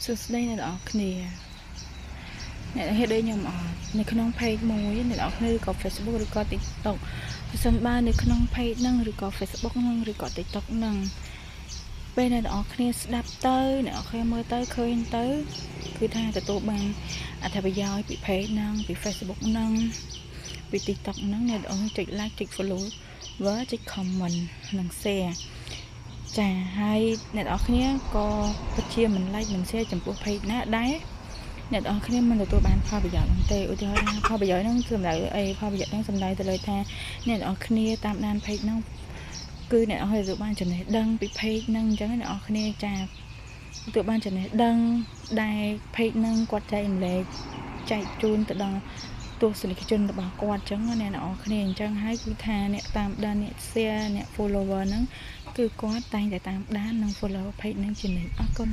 សួស្តីអ្នកនរគ្នាអ្នកហេតុអីខ្ញុំអត់នៅក្នុង page មួយអ្នកនរគ្នាឬក៏ Facebook ឬក៏ TikTok ប្រសិនបើនៅក្នុង page ហ្នឹងឬក៏ Facebook ហ្នឹងឬក៏ TikTok ហ្នឹងពេលអ្នកនរគ្នាស្ដាប់ទៅអ្នកនរគ្នាមើលទៅឃើញទៅគឺថាទទួលបានអត្ថប្រយោជន៍ពី page ហ្នឹងពី Facebook ហ្នឹងពី TikTok ហ្នឹងអ្នកនរចុច like ចុច follow ចុច comment និង share ចាហើយអ្នកនរគ្នាក៏ពិតជាមិន like មិន share ចំពោះ page ណាដែរអ្នកនរគ្នាមិនទទួលបានផលប្រយោជន៍ទេឧទាហរណ៍ថាផលប្រយោជន៍ហ្នឹងសំដៅអីផលប្រយោជន៍ហ្នឹងសំដៅទៅលើថាអ្នកនរគ្នាតាមដាន page ហ្នឹងគឺអ្នកនរទទួលបានចំណេះដឹងពី page ហ្នឹងអញ្ចឹងអ្នកនរគ្នាចាទទួលបានចំណេះដឹងដែល page ហ្នឹងគាត់ចែកម្លែកចែកជូនទៅដល់ទស្សនិកជនរបស់គាត់អញ្ចឹងអ្នកនរគ្នាអញ្ចឹងហើយគឺថាអ្នកតាមដានអ្នក share អ្នក follower ហ្នឹងគឺគាត់តែងតែតាមដាននិង follow page ហ្នឹងជានិច្ចអរគុណ